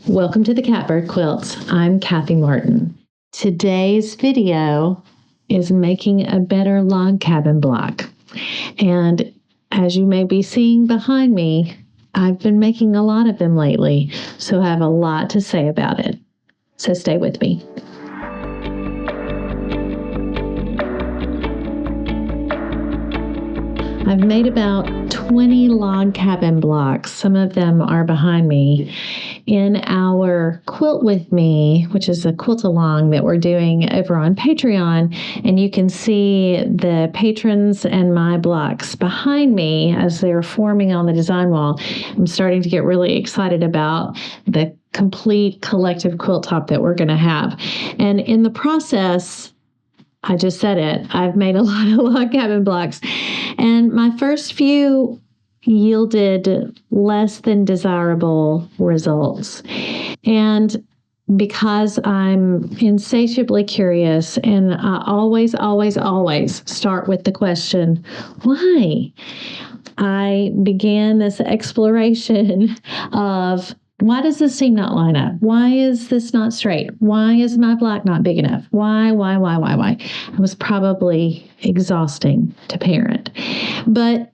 Welcome to the Catbird Quilts. I'm Kathy Martin. Today's video is making a better log cabin block. And as you may be seeing behind me, I've been making a lot of them lately, so I have a lot to say about it. So stay with me. I've made about 20 log cabin blocks. Some of them are behind me in our Quilt With Me, which is a quilt along that we're doing over on Patreon. And you can see the patrons and my blocks behind me as they're forming on the design wall. I'm starting to get really excited about the complete collective quilt top that we're going to have. And in the process, I just said it, I've made a lot of log cabin blocks. And my first few yielded less than desirable results. And because I'm insatiably curious, and I always start with the question, why? I began this exploration of, why does this seam not line up? Why is this not straight? Why is my block not big enough? Why? It was probably exhausting to parent. But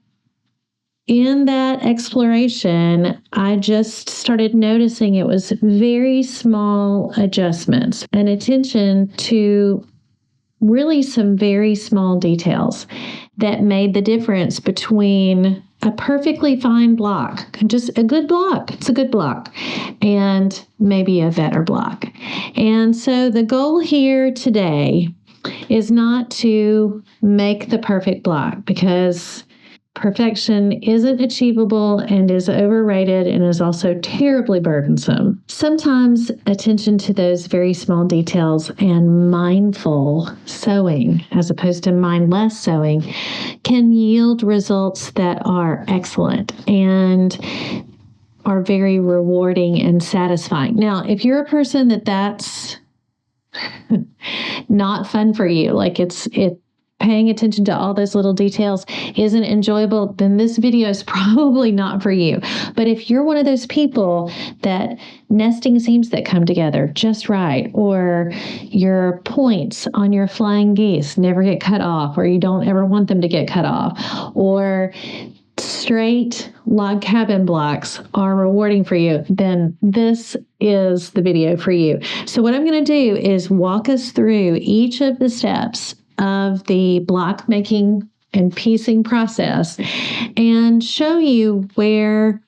in that exploration, I just started noticing it was very small adjustments and attention to really some very small details that made the difference between a perfectly fine block, just a good block. It's a good block, and maybe a better block. And so the goal here today is not to make the perfect block, because perfection isn't achievable and is overrated and is also terribly burdensome. Sometimes attention to those very small details and mindful sewing, as opposed to mindless sewing, can yield results that are excellent and are very rewarding and satisfying. Now, if you're a person that's not fun for you, like paying attention to all those little details isn't enjoyable, then this video is probably not for you. But if you're one of those people that nesting seams that come together just right, or your points on your flying geese never get cut off, or you don't ever want them to get cut off, or straight log cabin blocks are rewarding for you, then this is the video for you. So what I'm going to do is walk us through each of the steps of the block making and piecing process and show you where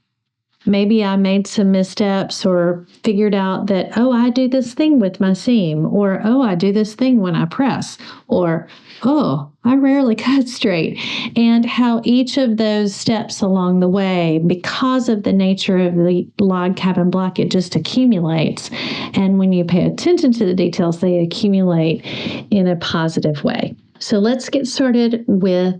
maybe I made some missteps, or figured out that, oh, I do this thing with my seam, or, oh, I do this thing when I press, or, oh, I rarely cut straight, and how each of those steps along the way, because of the nature of the log cabin block, it just accumulates. And when you pay attention to the details, they accumulate in a positive way. So let's get started with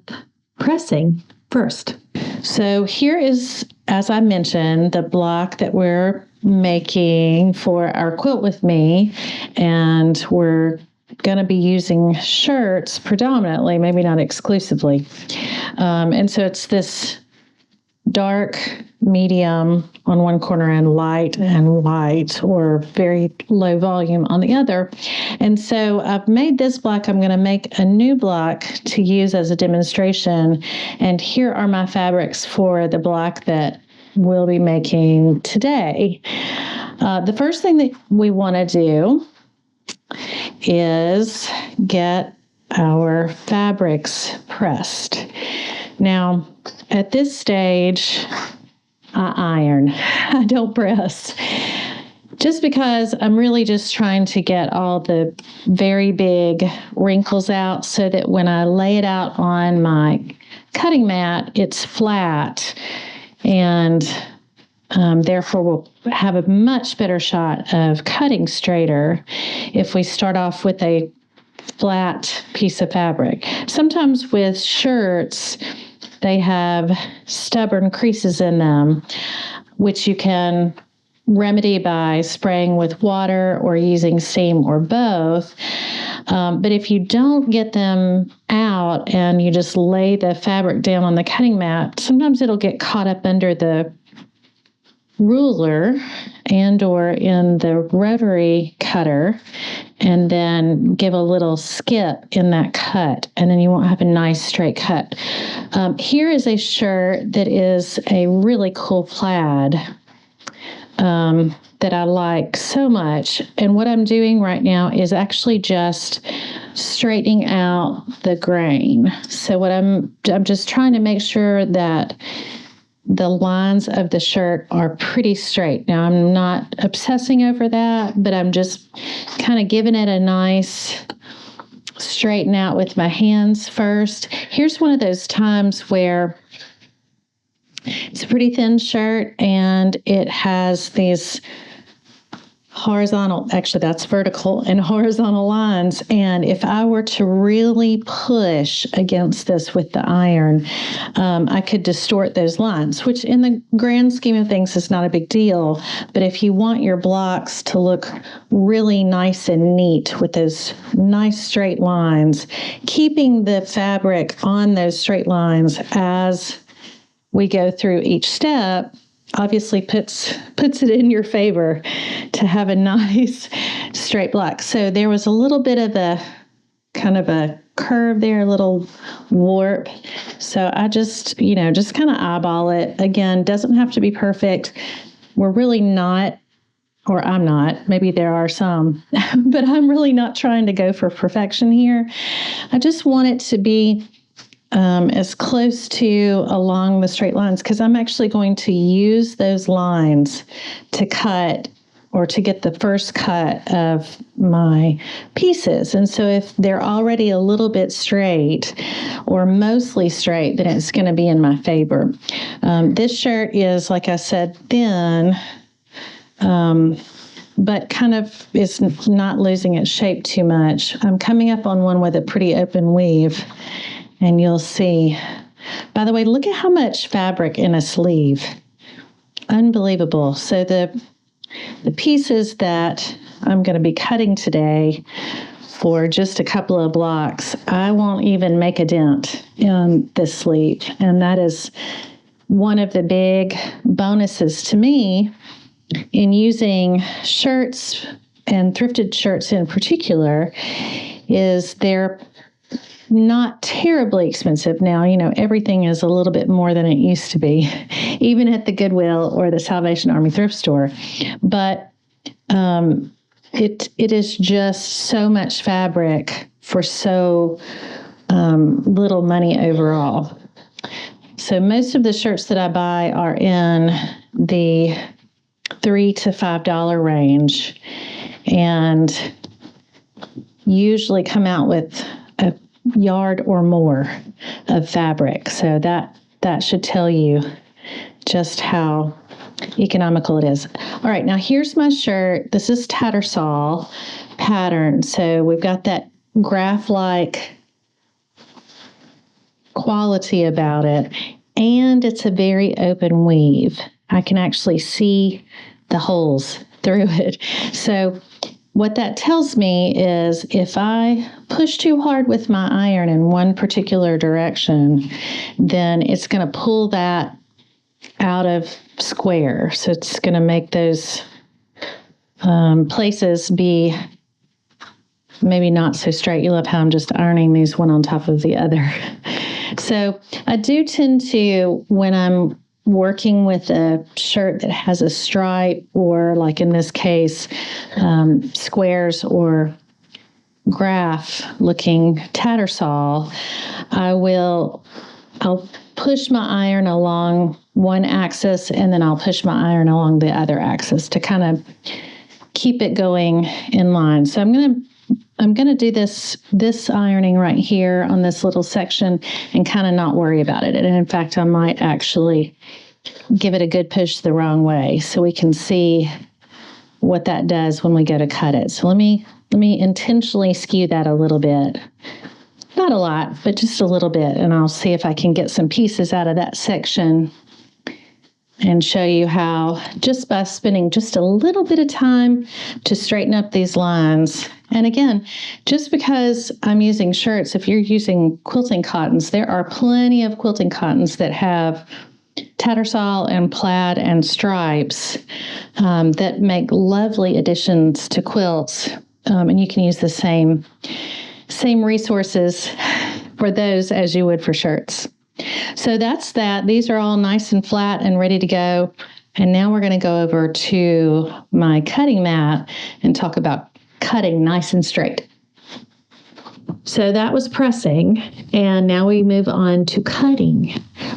pressing first. So here is, as I mentioned, the block that we're making for our Quilt With Me, and we're going to be using shirts predominantly, maybe not exclusively. And so it's this dark, medium on one corner and light and white, or very low volume on the other. And so I've made this block. I'm going to make a new block to use as a demonstration. And here are my fabrics for the block that we'll be making today. The first thing that we want to do is get our fabrics pressed. Now, at this stage, I iron. I don't press. Just because I'm really just trying to get all the very big wrinkles out, so that when I lay it out on my cutting mat, it's flat, and therefore we'll have a much better shot of cutting straighter if we start off with a flat piece of fabric. Sometimes with shirts, they have stubborn creases in them, which you can remedy by spraying with water or using seam, or both. But if you don't get them out and you just lay the fabric down on the cutting mat, sometimes it'll get caught up under the ruler and or in the rotary cutter, and then give a little skip in that cut, and then you won't have a nice straight cut. Here is a shirt that is a really cool plaid that I like so much. And what I'm doing right now is actually just straightening out the grain. So what I'm just trying to make sure that the lines of the shirt are pretty straight. Now, I'm not obsessing over that, but I'm just kind of giving it a nice straighten out with my hands first. Here's one of those times where it's a pretty thin shirt and it has these horizontal, actually that's vertical and horizontal lines. And if I were to really push against this with the iron, I could distort those lines, which in the grand scheme of things is not a big deal. But if you want your blocks to look really nice and neat with those nice straight lines, keeping the fabric on those straight lines as we go through each step obviously puts it in your favor to have a nice straight block. So there was a little bit of a kind of a curve there, a little warp. So I just kind of eyeball it. Again, doesn't have to be perfect. We're really not, or I'm not, maybe there are some, but I'm really not trying to go for perfection here. I just want it to be as close to along the straight lines, because I'm actually going to use those lines to cut or to get the first cut of my pieces. And so if they're already a little bit straight or mostly straight, then it's going to be in my favor. This shirt is, like I said, thin, but kind of is not losing its shape too much. I'm coming up on one with a pretty open weave. And you'll see, by the way, look at how much fabric in a sleeve. Unbelievable. So the pieces that I'm going to be cutting today for just a couple of blocks, I won't even make a dent in this sleeve. And that is one of the big bonuses to me in using shirts and thrifted shirts in particular, is they're not terribly expensive. Now, everything is a little bit more than it used to be, even at the Goodwill or the Salvation Army thrift store. But it is just so much fabric for so little money overall. So most of the shirts that I buy are in the $3 to $5 range, and usually come out with a yard or more of fabric. So that should tell you just how economical it is. All right, now here's my shirt. This is Tattersall pattern. So we've got that graph-like quality about it, and it's a very open weave. I can actually see the holes through it. So what that tells me is if I push too hard with my iron in one particular direction, then it's going to pull that out of square. So it's going to make those places be maybe not so straight. You love how I'm just ironing these one on top of the other. So I do tend to, when I'm working with a shirt that has a stripe, or like in this case, squares or graph looking Tattersall, I'll push my iron along one axis, and then I'll push my iron along the other axis to kind of keep it going in line. So I'm going to do this ironing right here on this little section and kind of not worry about it. And in fact, I might actually give it a good push the wrong way so we can see what that does when we go to cut it. So let me intentionally skew that a little bit. Not a lot, but just a little bit. And I'll see if I can get some pieces out of that section and show you how, just by spending just a little bit of time to straighten up these lines. And again, just because I'm using shirts, if you're using quilting cottons, there are plenty of quilting cottons that have tattersall and plaid and stripes that make lovely additions to quilts. And you can use the same resources for those as you would for shirts. So that's that. These are all nice and flat and ready to go. And now we're going to go over to my cutting mat and talk about cutting nice and straight. So that was pressing, and now we move on to cutting,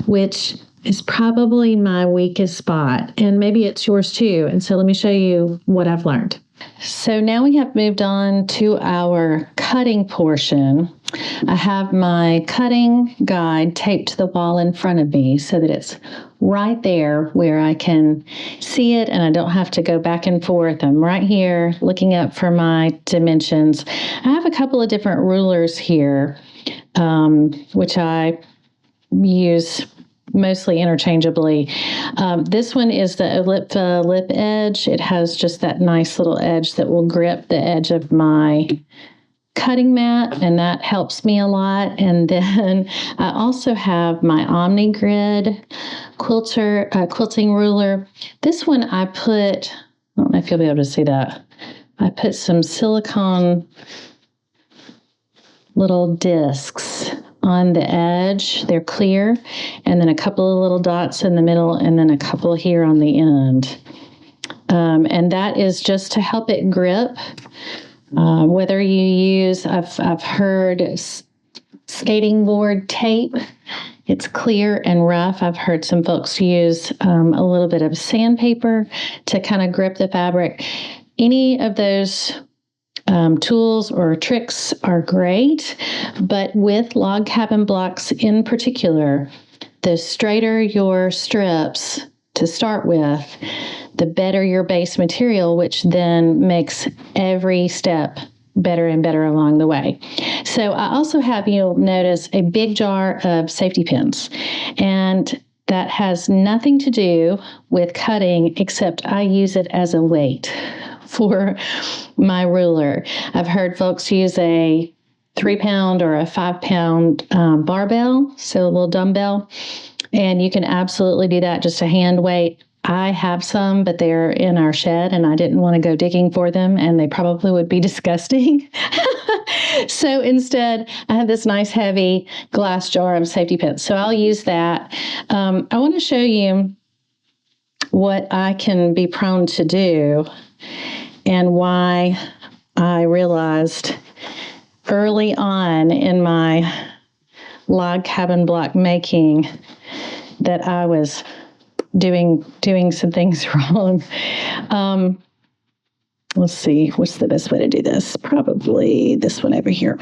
which is probably my weakest spot, and maybe it's yours too. And so let me show you what I've learned. So now we have moved on to our cutting portion. I have my cutting guide taped to the wall in front of me so that it's right there where I can see it and I don't have to go back and forth. I'm right here looking up for my dimensions. I have a couple of different rulers here, which I use mostly interchangeably. This one is the lip edge. It has just that nice little edge that will grip the edge of my cutting mat, and that helps me a lot. And then I also have my Omni Grid quilting ruler. This one I don't know if you'll be able to see that. I put some silicone little discs on the edge. They're clear, and then a couple of little dots in the middle, and then a couple here on the end. And that is just to help it grip. Whether you use, I've heard skating board tape. It's clear and rough. I've heard some folks use a little bit of sandpaper to kind of grip the fabric. Any of those tools or tricks are great, but with log cabin blocks in particular, the straighter your strips to start with, the better your base material, which then makes every step better and better along the way. So I also have, you'll notice, a big jar of safety pins, and that has nothing to do with cutting except I use it as a weight for my ruler. I've heard folks use a 3-pound or a 5-pound barbell, so a little dumbbell, and you can absolutely do that, just a hand weight. I have some, but they're in our shed, and I didn't want to go digging for them, and they probably would be disgusting. So instead, I have this nice heavy glass jar of safety pins. So I'll use that. I want to show you what I can be prone to do and why I realized early on in my log cabin block making that I was doing some things wrong. Let's see, what's the best way to do this? Probably this one over here.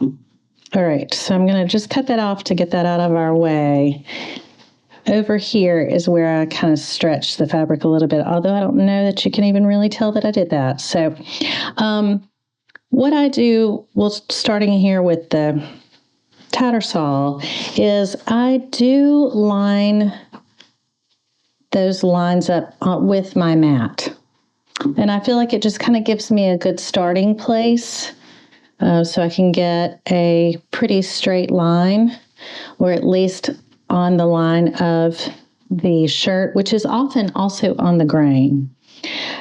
All right, so I'm going to just cut that off to get that out of our way. Over here is where I kind of stretch the fabric a little bit, although I don't know that you can even really tell that I did that. So what I do, well, starting here with the tattersall, is I do line those lines up with my mat. And I feel like it just kind of gives me a good starting place so I can get a pretty straight line, or at least on the line of the shirt, which is often also on the grain.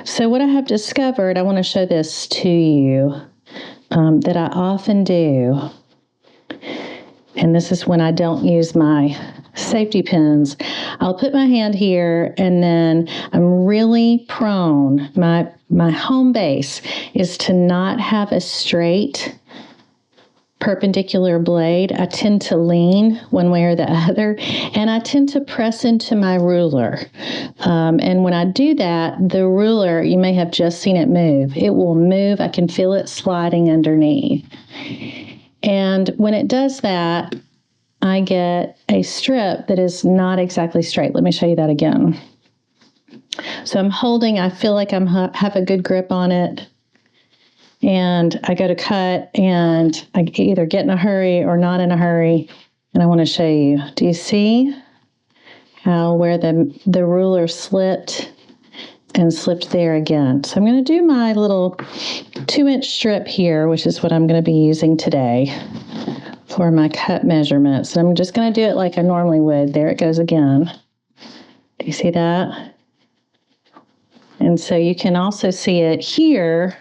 So what I have discovered, I want to show this to you, that I often do, and this is when I don't use my safety pins. I'll put my hand here, and then I'm really prone. My home base is to not have a straight perpendicular blade. I tend to lean one way or the other, and I tend to press into my ruler. And when I do that, the ruler, you may have just seen it move. It will move. I can feel it sliding underneath. And when it does that, I get a strip that is not exactly straight. Let me show you that again. So I'm holding, I feel like I have a good grip on it, and I go to cut, and I either get in a hurry or not in a hurry, and I want to show you. Do you see how where the ruler slipped and slipped there again? So I'm going to do my little 2-inch strip here, which is what I'm going to be using today. for my cut measurements. I'm just going to do it like I normally would. There it goes again. Do you see that? And so you can also see it here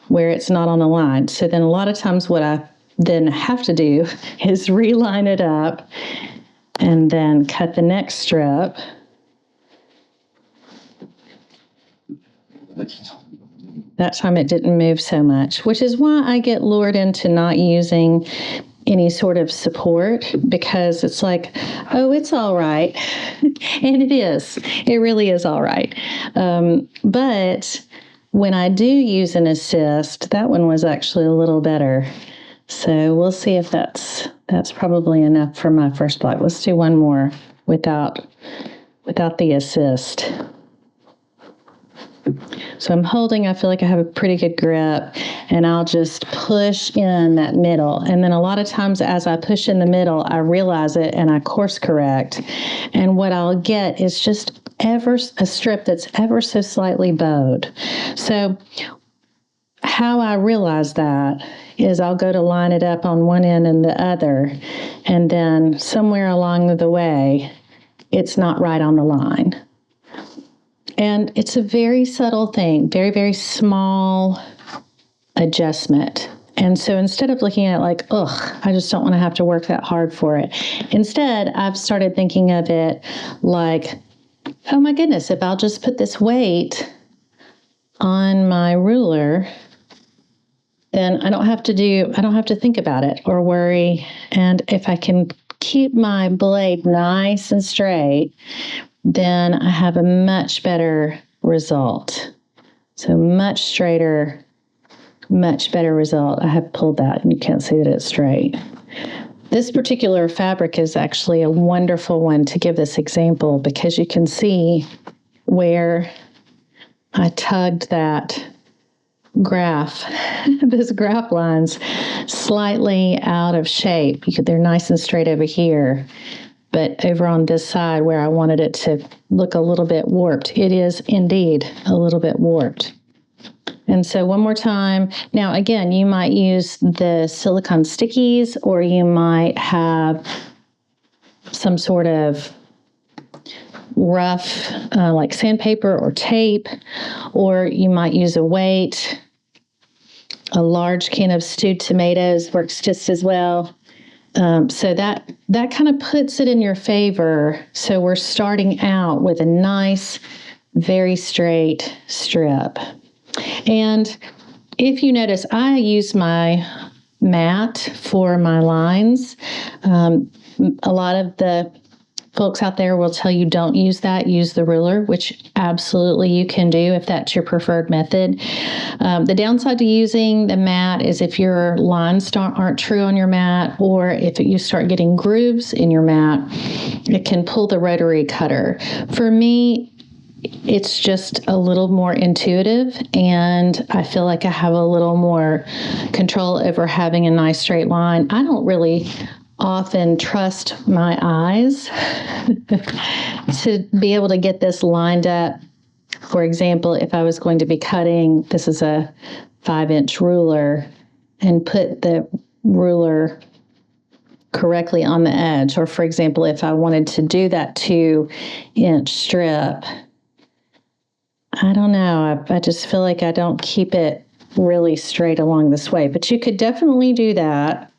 where it's not on the line. So then a lot of times what I then have to do is reline it up and then cut the next strip. That time it didn't move so much, which is why I get lured into not using any sort of support, because it's like, oh, it's all right. And it is. It really is all right. But when I do use an assist, that one was actually a little better. So we'll see if that's probably enough for my first block. Let's do one more without the assist. So I'm holding, I feel like I have a pretty good grip, and I'll just push in that middle. And then a lot of times as I push in the middle, I realize it and I course correct. And what I'll get is just a strip that's ever so slightly bowed. So how I realize that is I'll go to line it up on one end and the other, and then somewhere along the way, it's not right on the line. And it's a very subtle thing, very, very small adjustment. And so instead of looking at it like, ugh, I just don't want to have to work that hard for it. Instead, I've started thinking of it like, oh my goodness, if I'll just put this weight on my ruler, then I don't have to think about it or worry. And if I can keep my blade nice and straight, then I have a much better result. So much straighter, much better result. I have pulled that and you can't see that it's straight. This particular fabric is actually a wonderful one to give this example, because you can see where I tugged that graph, those graph lines slightly out of shape. They're nice and straight over here. But over on this side where I wanted it to look a little bit warped, it is indeed a little bit warped. And so one more time. Now, again, you might use the silicone stickies, or you might have some sort of rough, like sandpaper or tape, or you might use a weight. A large can of stewed tomatoes works just as well. So that kind of puts it in your favor. So we're starting out with a nice, very straight strip. And if you notice, I use my mat for my lines. A lot of the folks out there will tell you don't use that, use the ruler, which absolutely you can do if that's your preferred method. The downside to using the mat is if your lines aren't true on your mat, or if you start getting grooves in your mat, it can pull the rotary cutter. For me, it's just a little more intuitive, and I feel like I have a little more control over having a nice straight line. I don't really often trust my eyes to be able to get this lined up. For example, if I was going to be cutting, this is a 5-inch ruler, and put the ruler correctly on the edge. Or for example, if I wanted to do that 2-inch strip, I don't know. I just feel like I don't keep it really straight along this way. But you could definitely do that.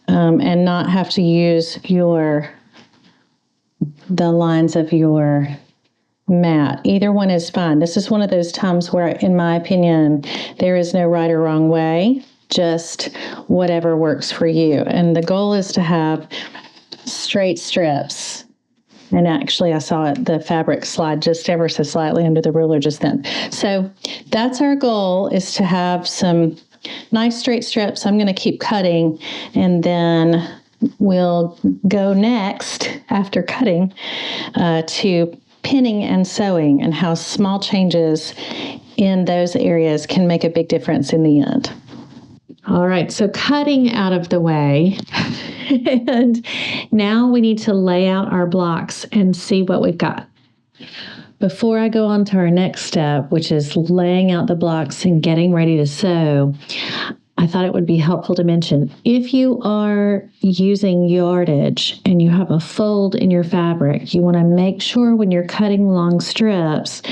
And not have to use the lines of your mat. Either one is fine. This is one of those times where, in my opinion, there is no right or wrong way, just whatever works for you. And the goal is to have straight strips. And actually, I saw the fabric slide just ever so slightly under the ruler just then. So that's our goal, is to have some nice straight strips. I'm going to keep cutting, and then we'll go next, after cutting, to pinning and sewing, and how small changes in those areas can make a big difference in the end. All right, so cutting out of the way, and now we need to lay out our blocks and see what we've got. Before I go on to our next step, which is laying out the blocks and getting ready to sew, I I thought it would be helpful to mention, if you are using yardage and you have a fold in your fabric, you want to make sure when you're cutting long strips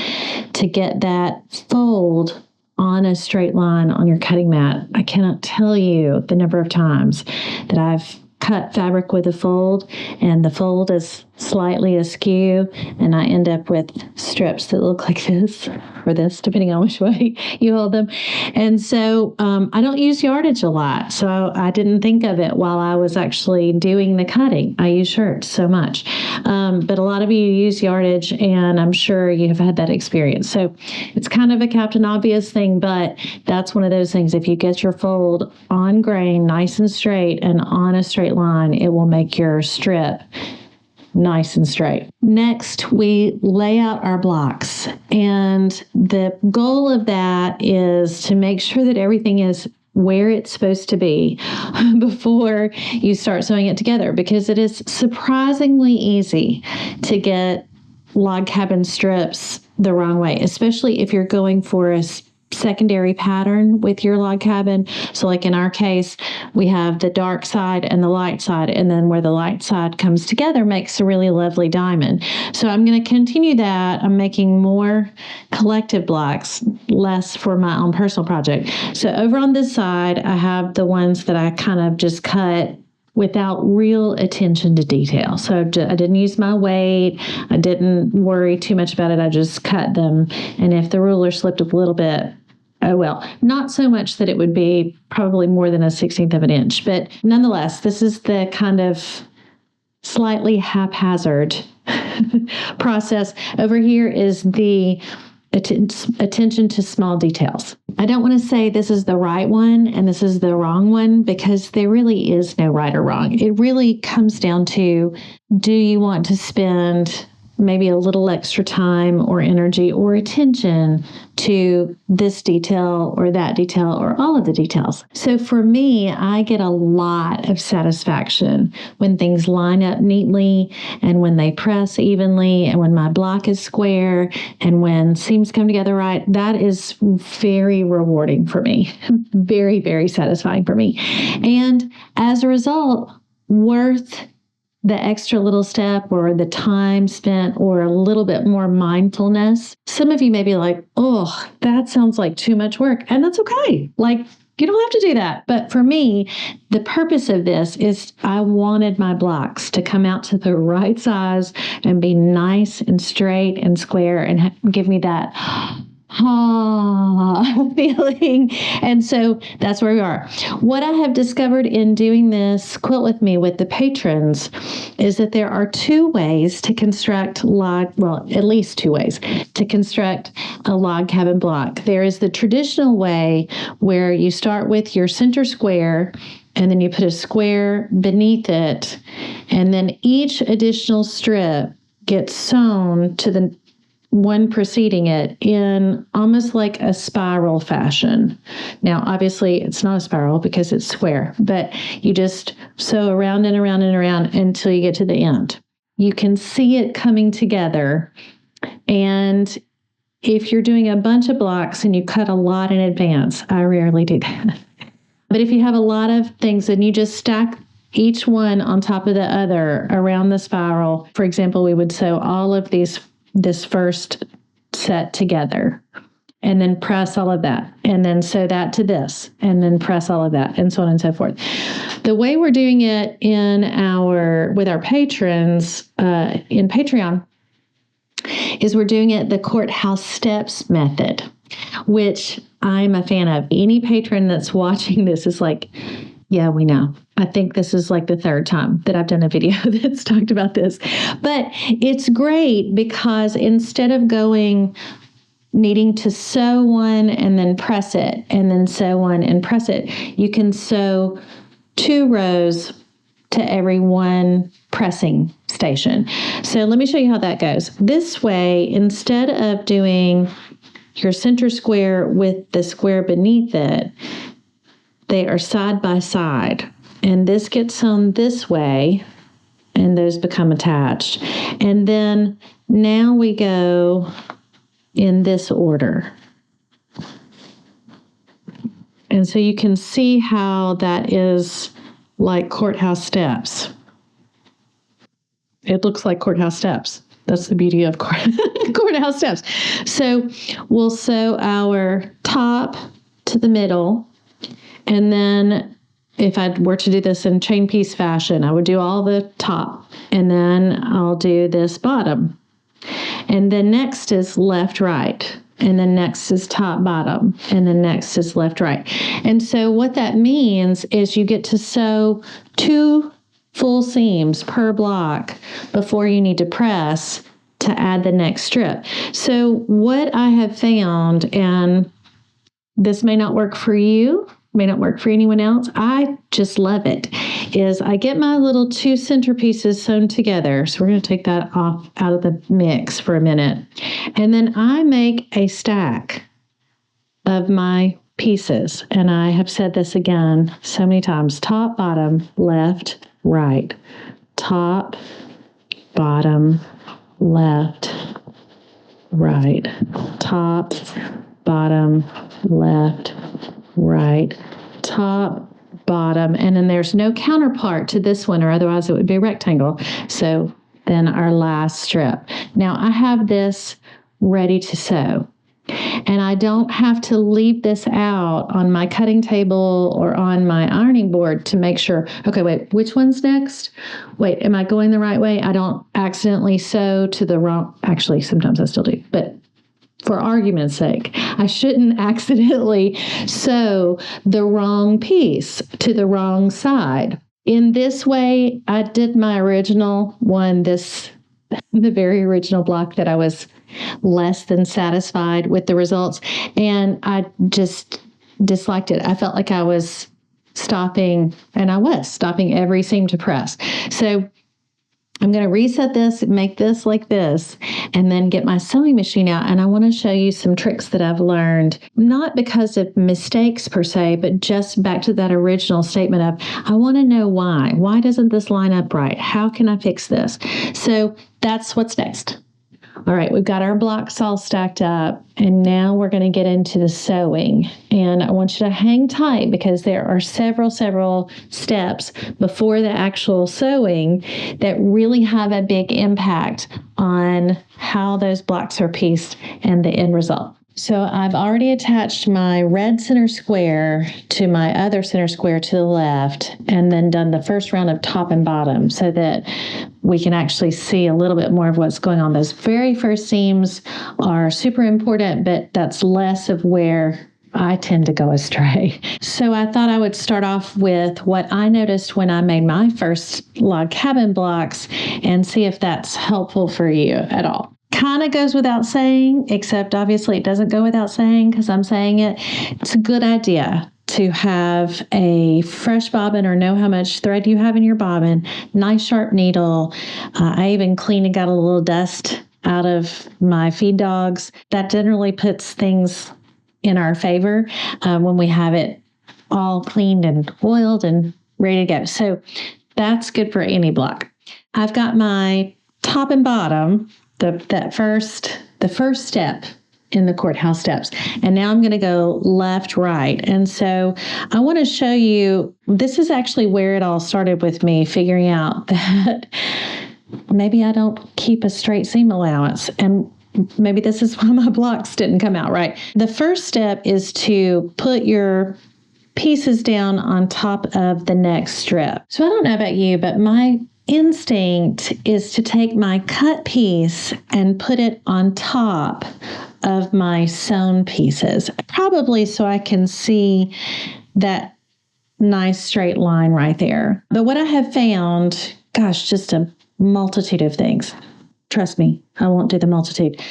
to get that fold on a straight line on your cutting mat. I cannot tell you the number of times that I've cut fabric with a fold and the fold is slightly askew and I end up with strips that look like this or this, depending on which way you hold them. And so I don't use yardage a lot. So I didn't think of it while I was actually doing the cutting. I use shirts so much. But a lot of you use yardage and I'm sure you have had that experience. So it's kind of a Captain Obvious thing, but that's one of those things. If you get your fold on grain, nice and straight and on a straight line, it will make your strip nice and straight. Next, we lay out our blocks. And the goal of that is to make sure that everything is where it's supposed to be before you start sewing it together, because it is surprisingly easy to get log cabin strips the wrong way, especially if you're going for a secondary pattern with your log cabin. So like in our case, we have the dark side and the light side, and then where the light side comes together makes a really lovely diamond. So I'm going to continue that. I'm making more collective blocks, less for my own personal project. So over on this side, I have the ones that I kind of just cut without real attention to detail. So I didn't use my weight. I didn't worry too much about it. I just cut them. And if the ruler slipped a little bit, oh well, not so much that it would be probably more than a 16th of an inch. But nonetheless, this is the kind of slightly haphazard process. Over here is the attention to small details. I don't want to say this is the right one and this is the wrong one, because there really is no right or wrong. It really comes down to, do you want to spend maybe a little extra time or energy or attention to this detail or that detail or all of the details? So for me, I get a lot of satisfaction when things line up neatly and when they press evenly and when my block is square and when seams come together right. That is very rewarding for me. Very, very satisfying for me. And as a result, worth the extra little step or the time spent or a little bit more mindfulness. Some of you may be like, oh, that sounds like too much work. And that's okay. Like, you don't have to do that. But for me, the purpose of this is I wanted my blocks to come out to the right size and be nice and straight and square and give me that feeling. And so that's where we are. What I have discovered in doing this quilt with me with the patrons is that there are two ways to construct at least two ways to construct a log cabin block. There is the traditional way where you start with your center square and then you put a square beneath it, and then each additional strip gets sewn to the one preceding it in almost like a spiral fashion. Now, obviously, it's not a spiral because it's square, but you just sew around and around and around until you get to the end. You can see it coming together. And if you're doing a bunch of blocks and you cut a lot in advance, I rarely do that. But if you have a lot of things and you just stack each one on top of the other around the spiral, for example, we would sew all of this first set together and then press all of that and then sew that to this and then press all of that and so on and so forth. The way we're doing it with our patrons in Patreon is we're doing it the courthouse steps method, which I'm a fan of. Any patron that's watching this is like, yeah, we know. I think this is like the third time that I've done a video that's talked about this. But it's great because instead of needing to sew one and then press it, and then sew one and press it, you can sew 2 rows to every one pressing station. So let me show you how that goes. This way, instead of doing your center square with the square beneath it, they are side by side. And this gets sewn this way, and those become attached. And then now we go in this order. And so you can see how that is like courthouse steps. It looks like courthouse steps. That's the beauty of courthouse steps. So we'll sew our top to the middle. And then if I were to do this in chain piece fashion, I would do all the top. And then I'll do this bottom. And then next is left, right. And then next is top, bottom. And then next is left, right. And so what that means is you get to sew 2 full seams per block before you need to press to add the next strip. So what I have found, and this may not work for you, may not work for anyone else, I just love it, is I get my little 2 center pieces sewn together. So we're going to take that off out of the mix for a minute. And then I make a stack of my pieces. And I have said this again so many times: top, bottom, left, right. Top, bottom, left, right. Top, bottom, left, right. Top, bottom, and then there's no counterpart to this one, or otherwise it would be a rectangle. So then our last strip. Now I have this ready to sew. And I don't have to leave this out on my cutting table or on my ironing board to make sure, okay, wait, which one's next? Wait, am I going the right way? I don't accidentally sew to the wrong, actually, sometimes I still do, but for argument's sake, I shouldn't accidentally sew the wrong piece to the wrong side. In this way, I did my original one, the very original block that I was less than satisfied with the results. And I just disliked it. I felt like I was stopping, and I was stopping every seam to press. So I'm going to reset this, make this like this, and then get my sewing machine out. And I want to show you some tricks that I've learned, not because of mistakes per se, but just back to that original statement of, I want to know why. Why doesn't this line up right? How can I fix this? So that's what's next. All right, we've got our blocks all stacked up, and now we're going to get into the sewing. And I want you to hang tight because there are several steps before the actual sewing that really have a big impact on how those blocks are pieced and the end result. So I've already attached my red center square to my other center square to the left, and then done the first round of top and bottom so that we can actually see a little bit more of what's going on. Those very first seams are super important, but that's less of where I tend to go astray. So I thought I would start off with what I noticed when I made my first log cabin blocks and see if that's helpful for you at all. Kind of goes without saying, except obviously it doesn't go without saying because I'm saying it. It's a good idea to have a fresh bobbin or know how much thread you have in your bobbin, nice sharp needle. I even cleaned and got a little dust out of my feed dogs. That generally puts things in our favor when we have it all cleaned and oiled and ready to go. So that's good for any block. I've got my top and bottom, the first step in the courthouse steps. And now I'm going to go left, right. And so I want to show you, this is actually where it all started with me figuring out that maybe I don't keep a straight seam allowance. And maybe this is why my blocks didn't come out right. The first step is to put your pieces down on top of the next strip. So I don't know about you, but my instinct is to take my cut piece and put it on top of my sewn pieces, probably so I can see that nice straight line right there. But what I have found, gosh, just a multitude of things. Trust me, I won't do the multitude.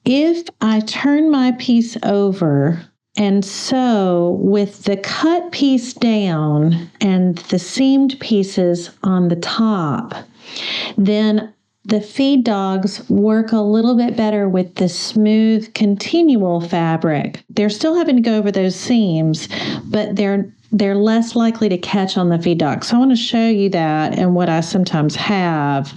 If I turn my piece over and sew with the cut piece down and the seamed pieces on the top, then the feed dogs work a little bit better with the smooth continual fabric. They're still having to go over those seams, but they're less likely to catch on the feed dog. So I want to show you that and what I sometimes have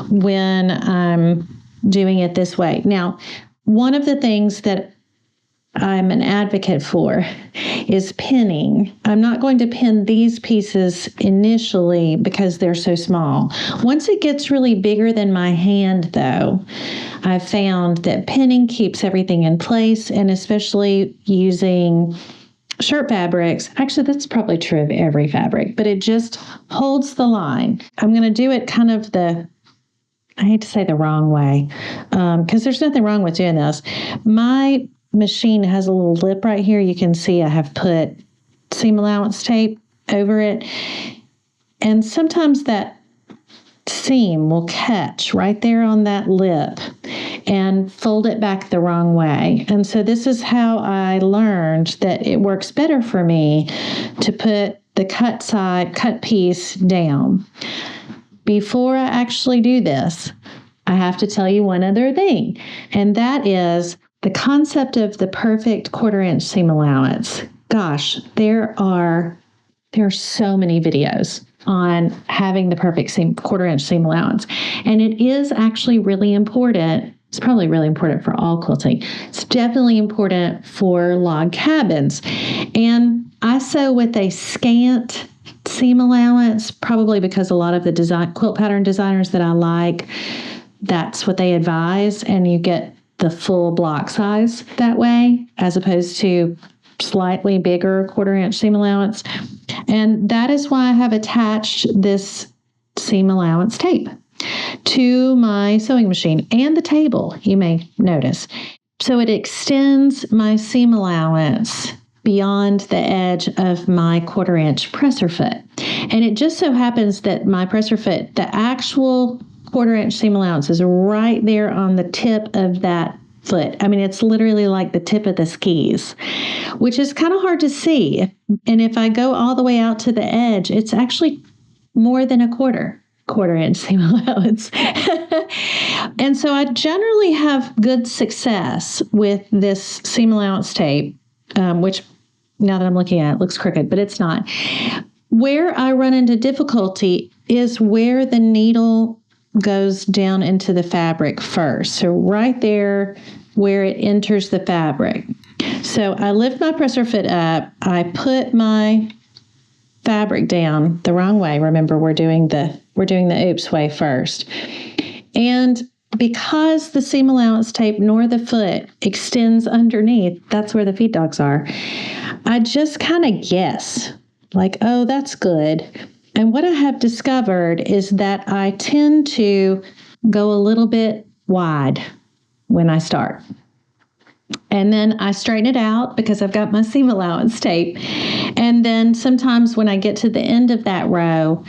when I'm doing it this way. Now, one of the things that I'm an advocate for is pinning. I'm not going to pin these pieces initially because they're so small. Once it gets really bigger than my hand, though, I've found that pinning keeps everything in place, and especially using shirt fabrics. Actually, that's probably true of every fabric, but it just holds the line. I'm going to do it kind of I hate to say the wrong way, because there's nothing wrong with doing this. My machine has a little lip right here. You can see I have put seam allowance tape over it. And sometimes that seam will catch right there on that lip and fold it back the wrong way. And so this is how I learned that it works better for me to put the cut piece down. Before I actually do this, I have to tell you one other thing, and that is the concept of the perfect 1/4 inch seam allowance. Gosh, there are so many videos on having the perfect 1/4 inch seam allowance, and it is actually really important. It's probably really important for all quilting. It's definitely important for log cabins. And I sew with a scant seam allowance, probably because a lot of the quilt pattern designers that I like, that's what they advise, and you get the full block size that way, as opposed to slightly bigger 1/4 inch seam allowance. And that is why I have attached this seam allowance tape to my sewing machine and the table, you may notice. So it extends my seam allowance beyond the edge of my 1/4 inch presser foot. And it just so happens that my presser foot, the actual 1/4 inch seam allowance, is right there on the tip of that foot. I mean, it's literally like the tip of the skis, which is kind of hard to see. And if I go all the way out to the edge, it's actually more than a quarter inch seam allowance. And so I generally have good success with this seam allowance tape, which now that I'm looking at it looks crooked, but it's not. Where I run into difficulty is where the needle goes down into the fabric first. So right there where it enters the fabric. So I lift my presser foot up, I put my fabric down the wrong way. Remember, we're doing the oops way first. And because the seam allowance tape nor the foot extends underneath, that's where the feed dogs are, I just kind of guess, like, oh, that's good. And what I have discovered is that I tend to go a little bit wide when I start. And then I straighten it out because I've got my seam allowance tape. And then sometimes when I get to the end of that row,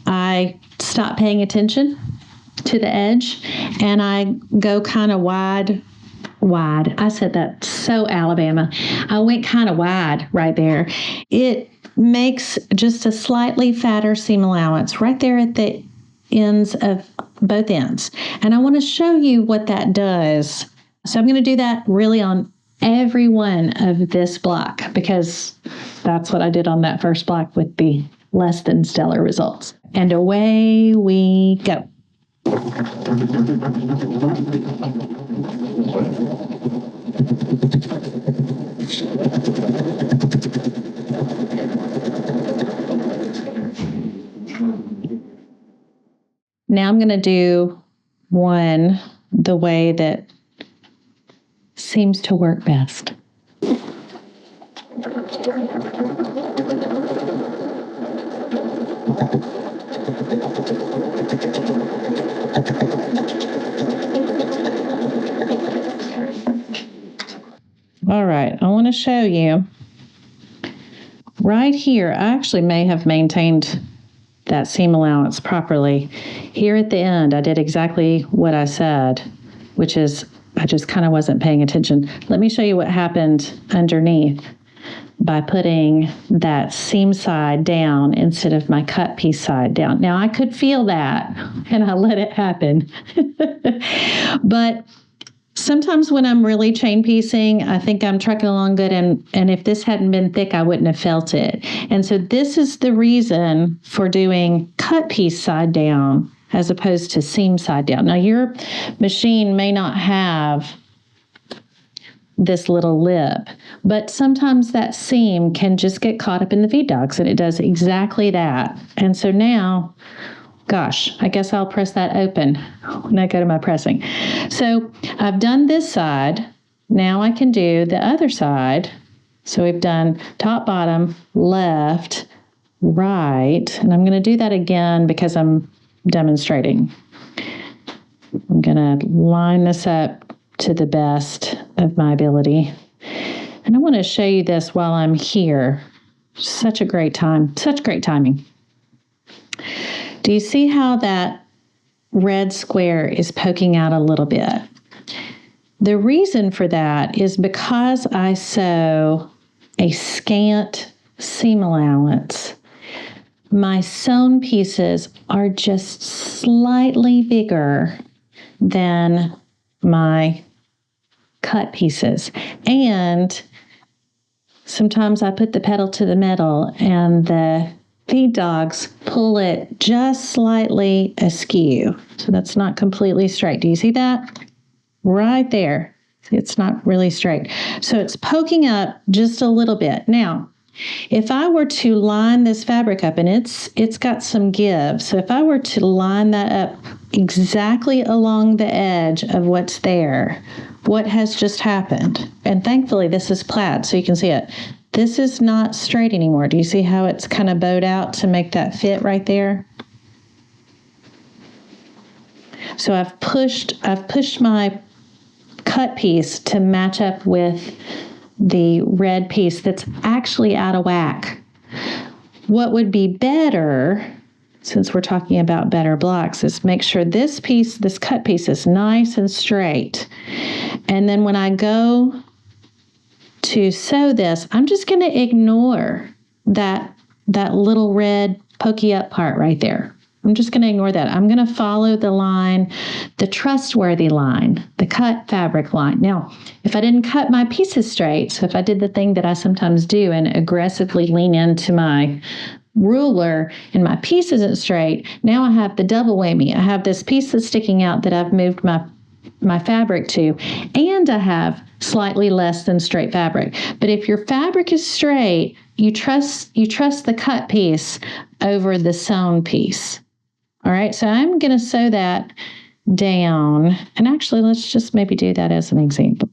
I stop paying attention to the edge and I go kind of wide. I said that so Alabama. I went kind of wide right there. It makes just a slightly fatter seam allowance right there at the ends of both ends. And I want to show you what that does. So I'm going to do that really on every one of this block because that's what I did on that first block with the less than stellar results. And away we go. Now I'm going to do one the way that seems to work best. All right, I want to show you right here. I actually may have maintained that seam allowance properly. Here at the end, I did exactly what I said, which is I just kind of wasn't paying attention. Let me show you what happened underneath by putting that seam side down instead of my cut piece side down. Now, I could feel that, and I let it happen. But sometimes when I'm really chain piecing, I think I'm trucking along good, and if this hadn't been thick, I wouldn't have felt it. And so this is the reason for doing cut piece side down as opposed to seam side down. Now, your machine may not have this little lip. But sometimes that seam can just get caught up in the feed dogs, and it does exactly that. And so now, gosh, I guess I'll press that open when I go to my pressing. So I've done this side. Now I can do the other side. So we've done top, bottom, left, right. And I'm going to do that again because I'm demonstrating. I'm going to line this up to the best of my ability. And I want to show you this while I'm here. Such a great time, such great timing. Do you see how that red square is poking out a little bit? The reason for that is because I sew a scant seam allowance. My sewn pieces are just slightly bigger than my cut pieces. And sometimes I put the pedal to the metal and the feed dogs pull it just slightly askew. So that's not completely straight. Do you see that? Right there. It's not really straight. So it's poking up just a little bit. Now, if I were to line this fabric up, and it's got some give, so if I were to line that up exactly along the edge of what's there, what has just happened? And thankfully this is plaid, so you can see it. This is not straight anymore. Do you see how it's kind of bowed out to make that fit right there? So I've pushed my cut piece to match up with the red piece that's actually out of whack. What would be better, since we're talking about better blocks, is make sure this piece, this cut piece, is nice and straight. And then when I go to sew this, I'm just going to ignore that little red pokey up part right there. I'm just going to ignore that. I'm going to follow the line, the trustworthy line, the cut fabric line. Now, if I didn't cut my pieces straight, so if I did the thing that I sometimes do and aggressively lean into my ruler and my piece isn't straight, now I have the double whammy. I have this piece that's sticking out that I've moved my fabric to, and I have slightly less than straight fabric. But if your fabric is straight, you trust the cut piece over the sewn piece. All right, so I'm going to sew that down. And actually, let's just maybe do that as an example.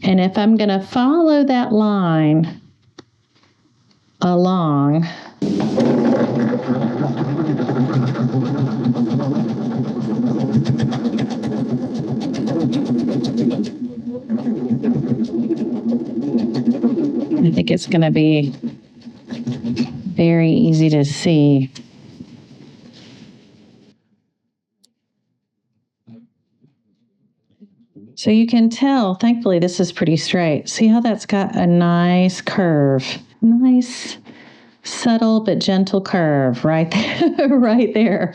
And if I'm going to follow that line along, I think it's going to be very easy to see. So you can tell, thankfully, this is pretty straight. See how that's got a nice curve? Nice, subtle but gentle curve right there, right there.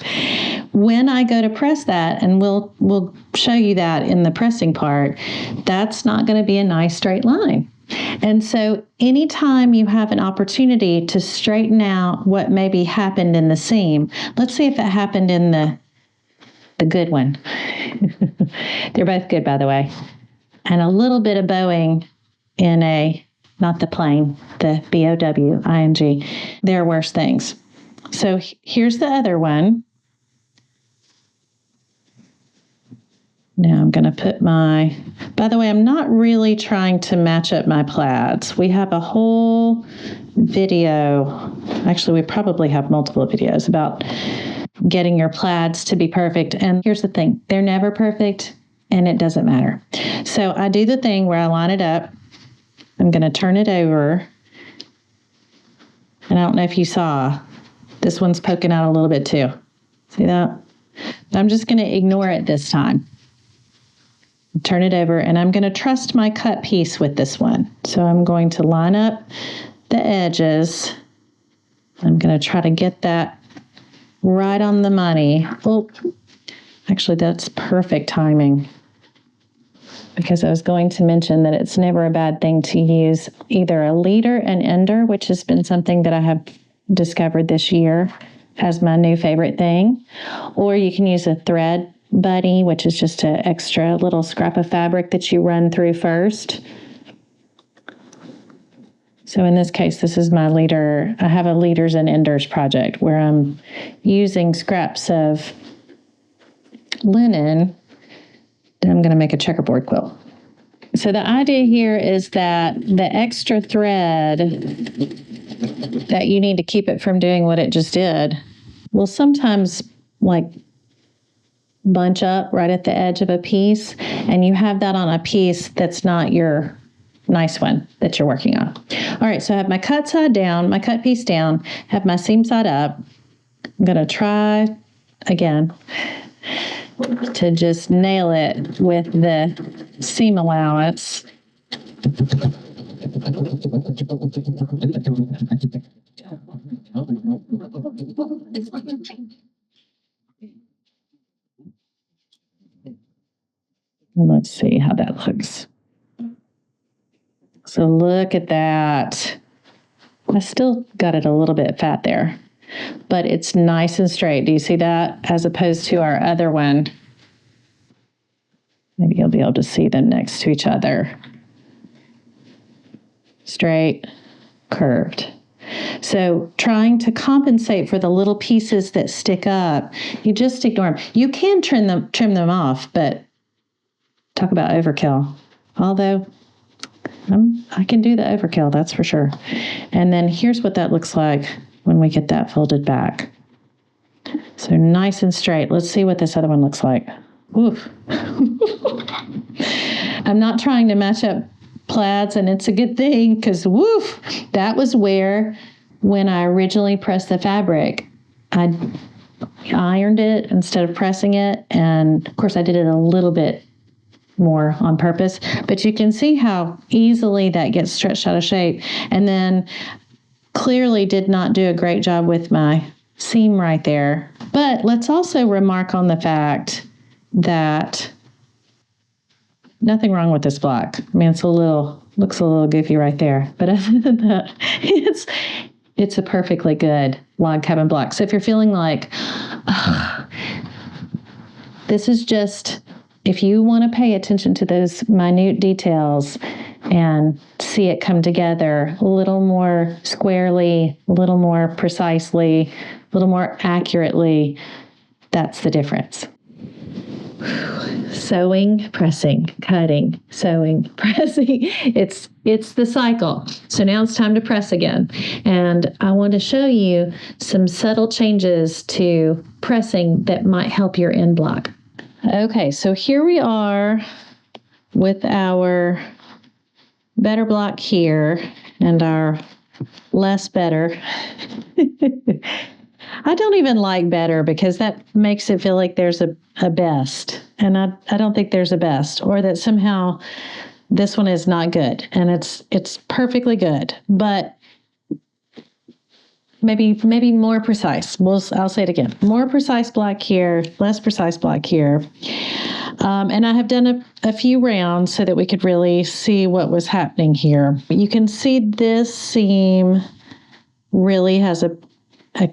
When I go to press that, and we'll show you that in the pressing part, that's not going to be a nice straight line. And so anytime you have an opportunity to straighten out what maybe happened in the seam, let's see if it happened in the good one. They're both good, by the way. And a little bit of bowing in not the plain, the B-O-W-I-N-G. There are worse things. So here's the other one. Now I'm going to put by the way, I'm not really trying to match up my plaids. We have a whole video. Actually, we probably have multiple videos about getting your plaids to be perfect. And here's the thing, they're never perfect, and it doesn't matter. So I do the thing where I line it up. I'm going to turn it over. And I don't know if you saw, this one's poking out a little bit too. See that? But I'm just going to ignore it this time. Turn it over, and I'm going to trust my cut piece with this one. So I'm going to line up the edges. I'm going to try to get that right on the money. Well, actually, that's perfect timing, because I was going to mention that it's never a bad thing to use either a leader and ender, which has been something that I have discovered this year as my new favorite thing, or you can use a thread buddy, which is just an extra little scrap of fabric that you run through first. So in this case, this is my leader. I have a leaders and enders project where I'm using scraps of linen and I'm going to make a checkerboard quilt. So the idea here is that the extra thread that you need to keep it from doing what it just did will sometimes like bunch up right at the edge of a piece, and you have that on a piece that's not your nice one that you're working on. All right, so I have my cut side down, my cut piece down, have my seam side up. I'm going to try again to just nail it with the seam allowance. Let's see how that looks. So look at that. I still got it a little bit fat there, but it's nice and straight. Do you see that? As opposed to our other one. Maybe you'll be able to see them next to each other. Straight, curved. So trying to compensate for the little pieces that stick up, you just ignore them. You can trim them off, but talk about overkill. Although I can do the overkill, that's for sure. And then here's what that looks like when we get that folded back. So nice and straight. Let's see what this other one looks like. Oof. I'm not trying to match up plaids, and it's a good thing because woof, that was where when I originally pressed the fabric, I ironed it instead of pressing it. And of course I did it a little bit more on purpose, but you can see how easily that gets stretched out of shape. And then clearly did not do a great job with my seam right there. But let's also remark on the fact that nothing wrong with this block. I mean, looks a little goofy right there, but other than that, it's a perfectly good log cabin block. So if you're feeling like, this is just, if you want to pay attention to those minute details and see it come together a little more squarely, a little more precisely, a little more accurately, that's the difference. Sewing, pressing, cutting, sewing, pressing. It's the cycle. So now it's time to press again. And I want to show you some subtle changes to pressing that might help your end block. Okay, so here we are with our better block here and our less better. I don't even like better because that makes it feel like there's a best. And I don't think there's a best, or that somehow this one is not good. And it's perfectly good, but maybe more precise. I'll say it again. More precise block here, less precise block here. And I have done a few rounds so that we could really see what was happening here. You can see this seam really has a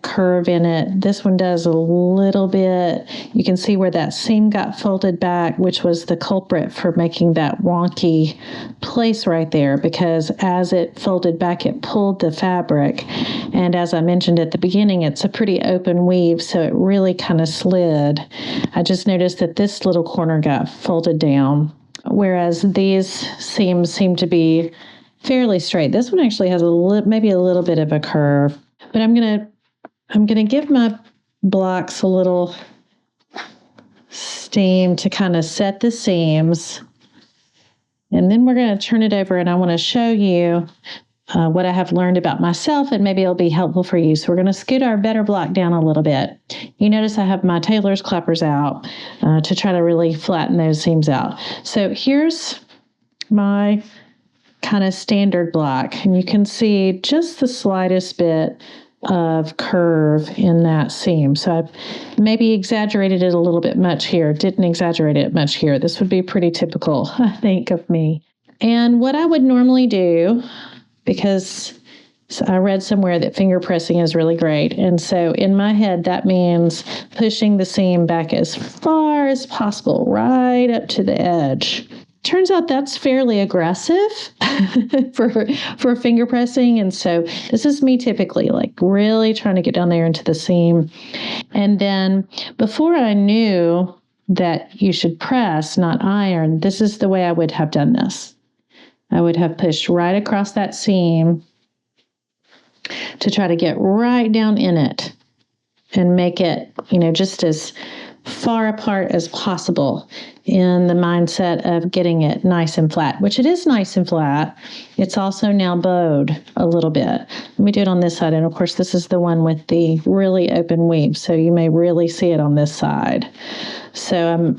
curve in it. This one does a little bit. You can see where that seam got folded back, which was the culprit for making that wonky place right there, because as it folded back, it pulled the fabric. And as I mentioned at the beginning, it's a pretty open weave, so it really kind of slid. I just noticed that this little corner got folded down, whereas these seams seem to be fairly straight. This one actually has maybe a little bit of a curve, but I'm going to give my blocks a little steam to kind of set the seams. And then we're going to turn it over, and I want to show you what I have learned about myself, and maybe it'll be helpful for you. So we're going to scoot our better block down a little bit. You notice I have my tailor's clappers out to try to really flatten those seams out. So here's my kind of standard block, and you can see just the slightest bit of curve in that seam. So I've maybe exaggerated it a little bit much here, didn't exaggerate it much here. This would be pretty typical, I think, of me. And what I would normally do, because I read somewhere that finger pressing is really great. And so in my head, that means pushing the seam back as far far as possible, right up to the edge. Turns out that's fairly aggressive for finger pressing. And so this is me typically like really trying to get down there into the seam. And then before I knew that you should press, not iron, this is the way I would have done this. I would have pushed right across that seam to try to get right down in it and make it, just as far apart as possible in the mindset of getting it nice and flat, which it is nice and flat. It's also now bowed a little bit. Let me do it on this side. And of course, this is the one with the really open weave. So you may really see it on this side. So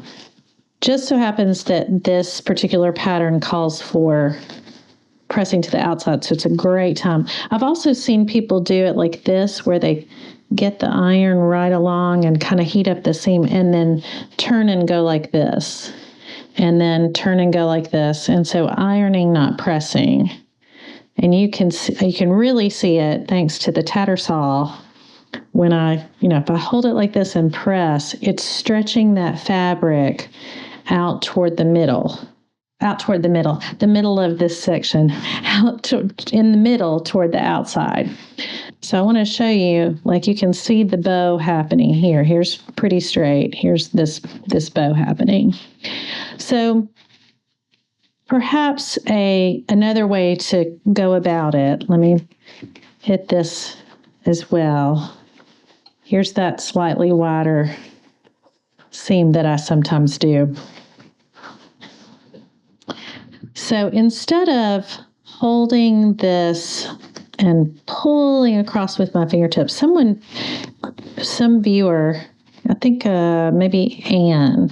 just so happens that this particular pattern calls for pressing to the outside. So it's a great time. I've also seen people do it like this, where they get the iron right along and kind of heat up the seam and then turn and go like this, and then turn and go like this. And so ironing, not pressing. And you can really see it thanks to the Tattersall. When if I hold it like this and press, it's stretching that fabric out toward the middle of this section, in the middle toward the outside. So I want to show you, like you can see the bow happening here. Here's pretty straight. Here's this bow happening. So perhaps another way to go about it, let me hit this as well. Here's that slightly wider seam that I sometimes do. So instead of holding this and pulling across with my fingertips, some viewer, I think maybe Anne,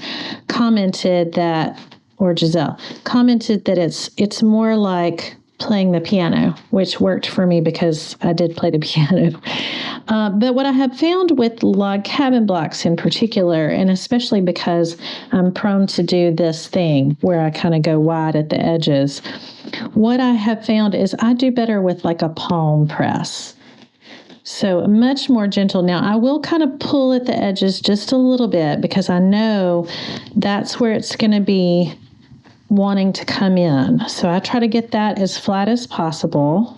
commented that, or Giselle, commented that it's more like playing the piano, which worked for me because I did play the piano. But what I have found with log cabin blocks in particular, and especially because I'm prone to do this thing where I kind of go wide at the edges, what I have found is I do better with like a palm press. So much more gentle. Now, I will kind of pull at the edges just a little bit because I know that's where it's going to be wanting to come in. So I try to get that as flat as possible.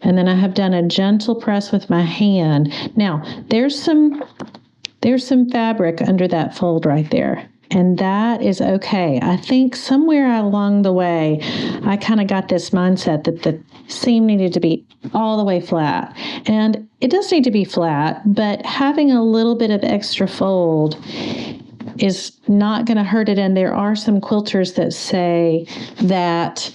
And then I have done a gentle press with my hand. Now, there's some fabric under that fold right there. And that is okay. I think somewhere along the way, I kind of got this mindset that the seam needed to be all the way flat. And it does need to be flat, but having a little bit of extra fold is not going to hurt it. And there are some quilters that say that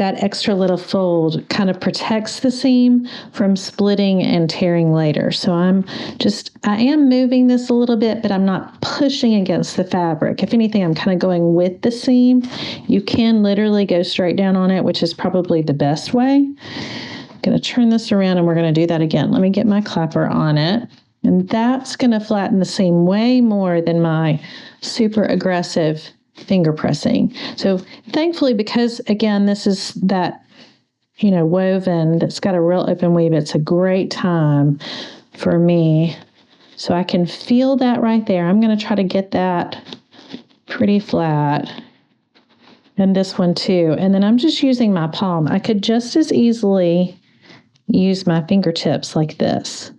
extra little fold kind of protects the seam from splitting and tearing later. So I am moving this a little bit, but I'm not pushing against the fabric. If anything, I'm kind of going with the seam. You can literally go straight down on it, which is probably the best way. I'm going to turn this around and we're going to do that again. Let me get my clapper on it. And that's going to flatten the seam way more than my super aggressive finger pressing. So thankfully, because again, this is that, woven that's got a real open weave, it's a great time for me. So I can feel that right there. I'm going to try to get that pretty flat. And this one too. And then I'm just using my palm. I could just as easily use my fingertips like this.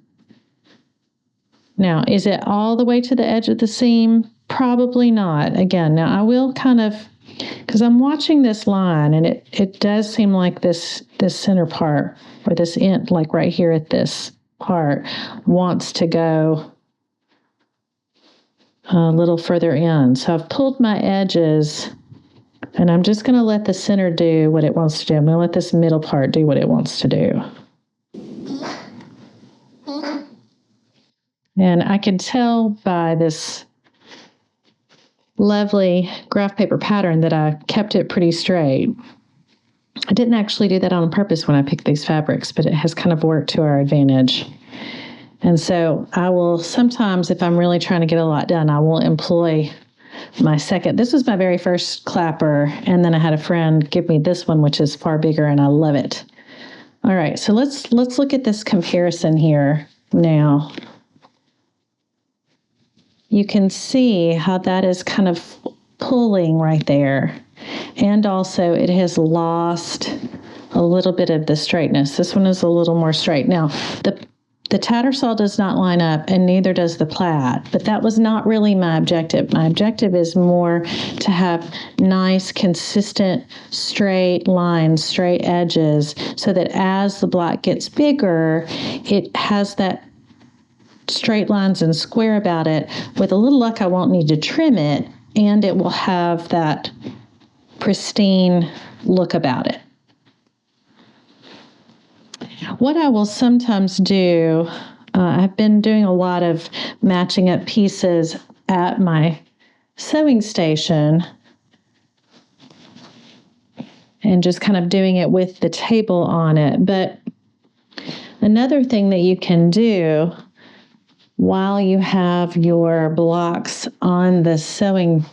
Now, is it all the way to the edge of the seam? Probably not. Again, now I will kind of, because I'm watching this line and it does seem like this center part, or this end, like right here at this part, wants to go a little further in. So I've pulled my edges and I'm just going to let the center do what it wants to do. I'm going to let this middle part do what it wants to do. And I can tell by this lovely graph paper pattern that I kept it pretty straight. I didn't actually do that on purpose when I picked these fabrics, but it has kind of worked to our advantage. And so I will sometimes, if I'm really trying to get a lot done, I will employ my second. This was my very first clapper, and then I had a friend give me this one, which is far bigger, and I love it. All right, so let's look at this comparison here now. you can see how that is kind of pulling right there. And also it has lost a little bit of the straightness. This one is a little more straight. Now, the Tattersall does not line up, and neither does the plaid, but that was not really my objective. My objective is more to have nice, consistent, straight lines, straight edges, so that as the block gets bigger, it has that straight lines and square about it. With a little luck, I won't need to trim it, and it will have that pristine look about it. What I will sometimes do, I've been doing a lot of matching up pieces at my sewing station and just kind of doing it with the table on it. But another thing that you can do while you have your blocks on the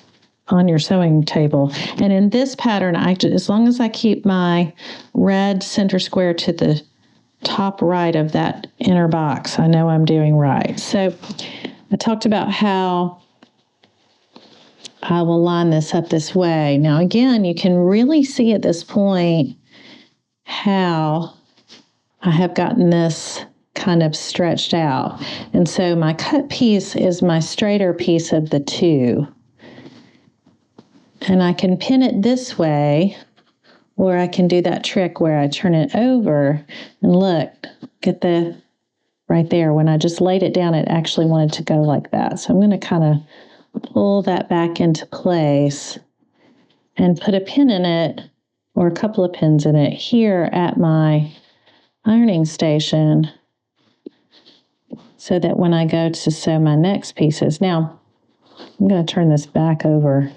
on your sewing table, and in this pattern, as long as I keep my red center square to the top right of that inner box, I know I'm doing right. So I talked about how I will line this up this way. Now, again, you can really see at this point how I have gotten this kind of stretched out. And so my cut piece is my straighter piece of the two. And I can pin it this way, or I can do that trick where I turn it over and look, get the right there. When I just laid it down, it actually wanted to go like that. So I'm going to kind of pull that back into place and put a pin in it, or a couple of pins in it here at my ironing station, so that when I go to sew my next pieces. Now, I'm going to turn this back over.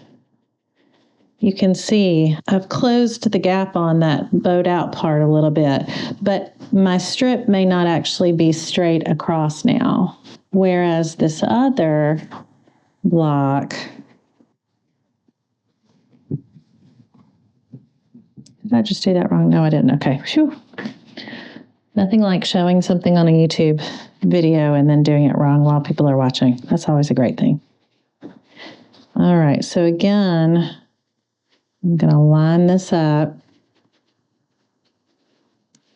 You can see I've closed the gap on that bowed out part a little bit, but my strip may not actually be straight across now. Whereas this other block, did I just do that wrong? No, I didn't. Okay. Whew. Nothing like showing something on a YouTube video and then doing it wrong while people are watching. That's always a great thing. All right. So again, I'm going to line this up.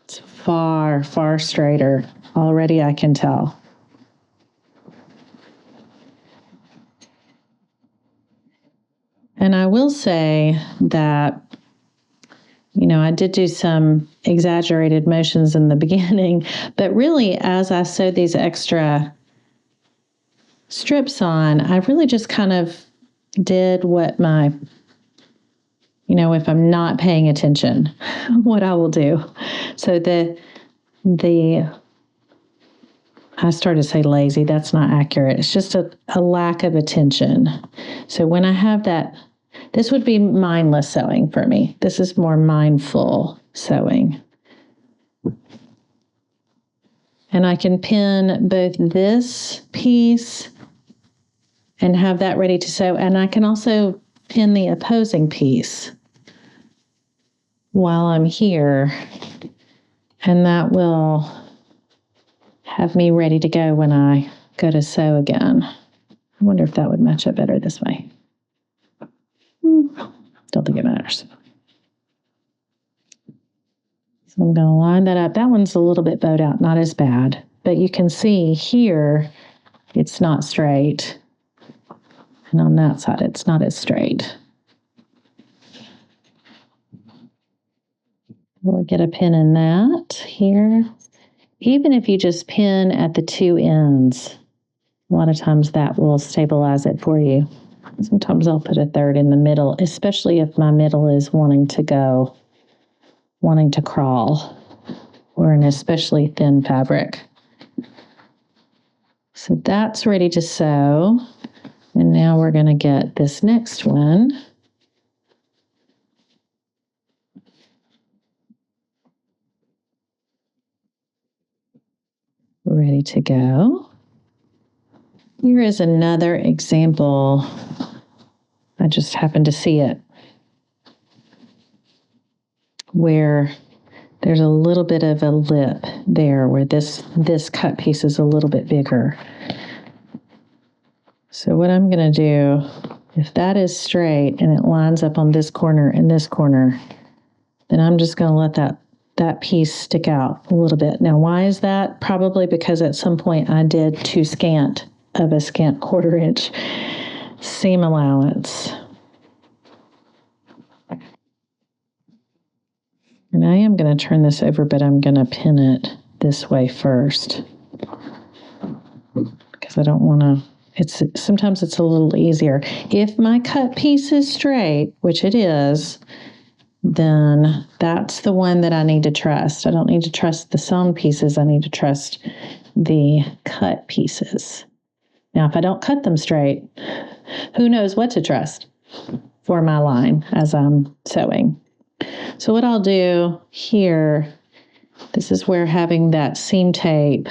It's far, far straighter. Already I can tell. And I will say that, I did do some exaggerated motions in the beginning, but really as I sewed these extra strips on, I really just kind of did what if I'm not paying attention, what I will do. So I started to say lazy. That's not accurate. It's just a lack of attention. So when I have that, this would be mindless sewing for me. This is more mindful sewing. And I can pin both this piece and have that ready to sew. And I can also pin the opposing piece while I'm here. And that will have me ready to go when I go to sew again. I wonder if that would match up better this way. Don't think it matters. So I'm going to line that up. That one's a little bit bowed out, not as bad. But you can see here, it's not straight. And on that side, it's not as straight. We'll get a pin in that here. Even if you just pin at the two ends, a lot of times that will stabilize it for you. Sometimes I'll put a third in the middle, especially if my middle is wanting to crawl, or an especially thin fabric. So that's ready to sew. And now we're going to get this next one ready to go. Here is another example. I just happened to see it, where there's a little bit of a lip there where this cut piece is a little bit bigger. So what I'm going to do, if that is straight and it lines up on this corner and this corner, then I'm just going to let that piece stick out a little bit. Now, why is that? Probably because at some point I did too scant of a scant 1/4 inch seam allowance. And I am going to turn this over, but I'm going to pin it this way first because I don't want to. Sometimes it's a little easier. If my cut piece is straight, which it is, then that's the one that I need to trust. I don't need to trust the sewn pieces. I need to trust the cut pieces. Now, if I don't cut them straight, who knows what to trust for my line as I'm sewing. So what I'll do here, this is where having that seam tape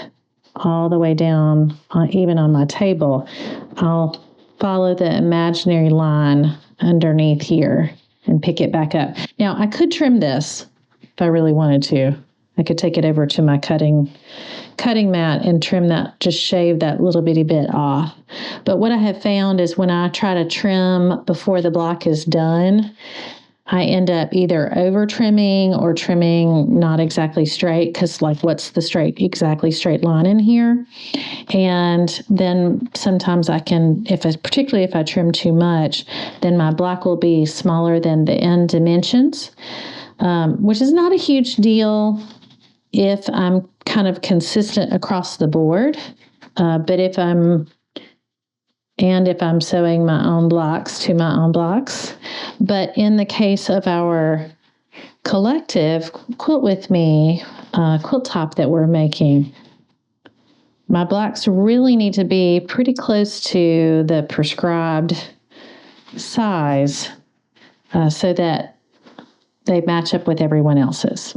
all the way down, even on my table, I'll follow the imaginary line underneath here and pick it back up. Now, I could trim this if I really wanted to. I could take it over to my cutting mat and trim that, just shave that little bitty bit off. But what I have found is when I try to trim before the block is done, I end up either over trimming or trimming not exactly straight, because like what's the exactly straight line in here? And then sometimes I can, particularly if I trim too much, then my block will be smaller than the end dimensions, which is not a huge deal if I'm kind of consistent across the board. But if I'm sewing my own blocks to my own blocks. But in the case of our collective Quilt With Me quilt top that we're making, my blocks really need to be pretty close to the prescribed size so that they match up with everyone else's.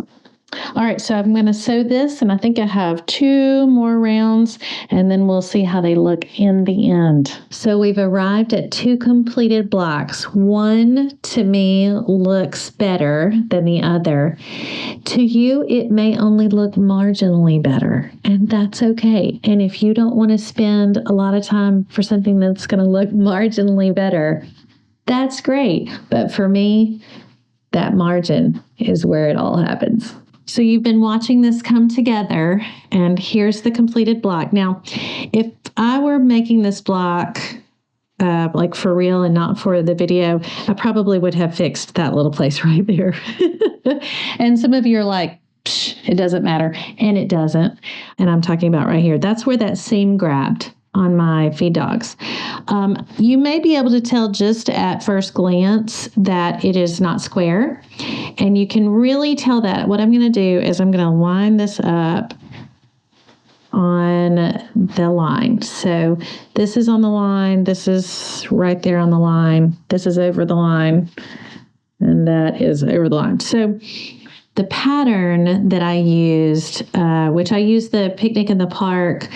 All right, so I'm going to sew this, and I think I have 2 more rounds, and then we'll see how they look in the end. So we've arrived at 2 completed blocks. One, to me, looks better than the other. To you, it may only look marginally better, and that's okay. And if you don't want to spend a lot of time for something that's going to look marginally better, that's great. But for me, that margin is where it all happens. So you've been watching this come together, and here's the completed block. Now, if I were making this block like for real and not for the video, I probably would have fixed that little place right there. And some of you are like, psh, it doesn't matter. And it doesn't. And I'm talking about right here. That's where that seam grabbed on my feed dogs. You may be able to tell just at first glance that it is not square, and you can really tell that. What I'm going to do is I'm going to line this up on the line. So this is on the line, this is right there on the line, this is over the line, and that is over the line. So the pattern that I used, which I used the Picnic in the Park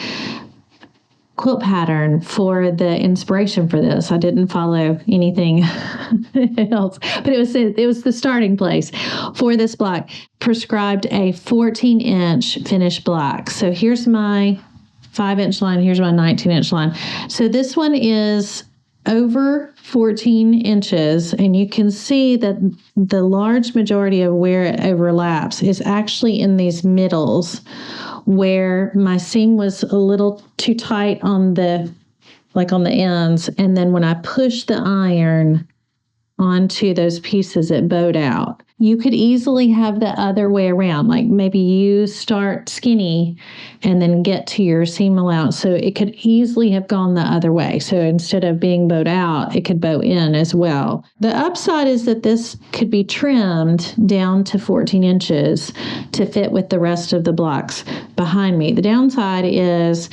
quilt pattern for the inspiration for this. I didn't follow anything else, but it was the starting place for this block. Prescribed a 14-inch finished block. So here's my 5-inch line. Here's my 19-inch line. So this one is over 14 inches, and you can see that the large majority of where it overlaps is actually in these middles, where my seam was a little too tight on the ends. And then when I pushed the iron onto those pieces, it bowed out. You could easily have the other way around. Like maybe you start skinny and then get to your seam allowance. So it could easily have gone the other way. So instead of being bowed out, it could bow in as well. The upside is that this could be trimmed down to 14 inches to fit with the rest of the blocks behind me. The downside is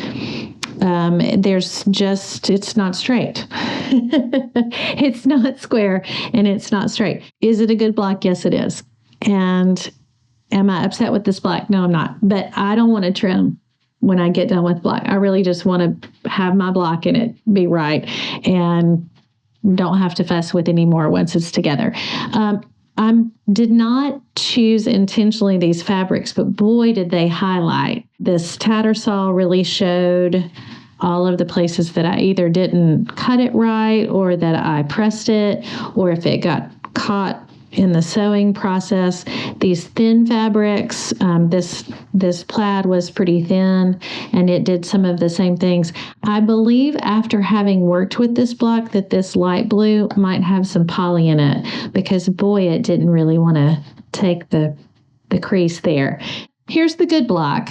it's not straight. It's not square and it's not straight. Is it a good block? Yes, it is. And am I upset with this block? No, I'm not. But I don't want to trim when I get done with block. I really just want to have my block in it be right and don't have to fuss with any more once it's together. I did not choose intentionally these fabrics, but boy, did they highlight. This Tattersall really showed all of the places that I either didn't cut it right or that I pressed it, or if it got caught in the sewing process. These thin fabrics, this plaid was pretty thin, and it did some of the same things. I believe after having worked with this block that this light blue might have some poly in it, because boy, it didn't really want to take the crease there. Here's the good block.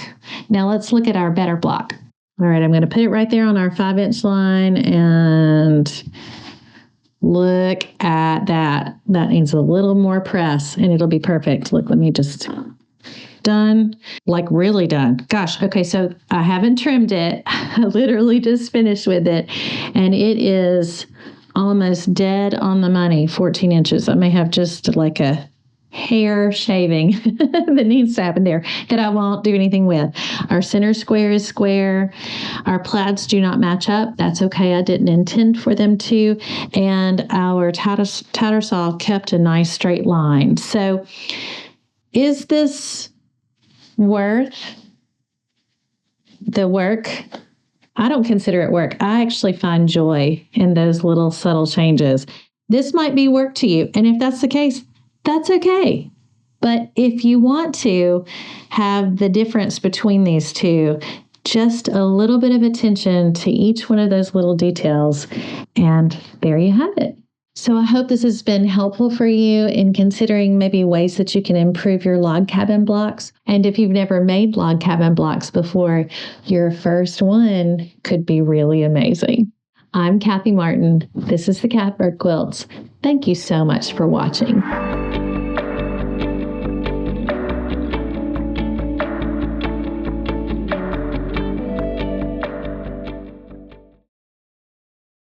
Now let's look at our better block. All right, I'm going to put it right there on our 5-inch line, and look at that. That needs a little more press and it'll be perfect. Look, let me just, done, like really done. Gosh, okay, so I haven't trimmed it. I literally just finished with it, and it is almost dead on the money, 14 inches. I may have just like a hair shaving that needs to happen there that I won't do anything with. Our center square is square. Our plaids do not match up. That's okay. I didn't intend for them to. And our tattersall kept a nice straight line. So is this worth the work? I don't consider it work. I actually find joy in those little subtle changes. This might be work to you. And if that's the case, that's okay. But if you want to have the difference between these two, just a little bit of attention to each one of those little details, and there you have it. So I hope this has been helpful for you in considering maybe ways that you can improve your log cabin blocks. And if you've never made log cabin blocks before, your first one could be really amazing. I'm Kathy Martin. This is the Catbird Quilts. Thank you so much for watching.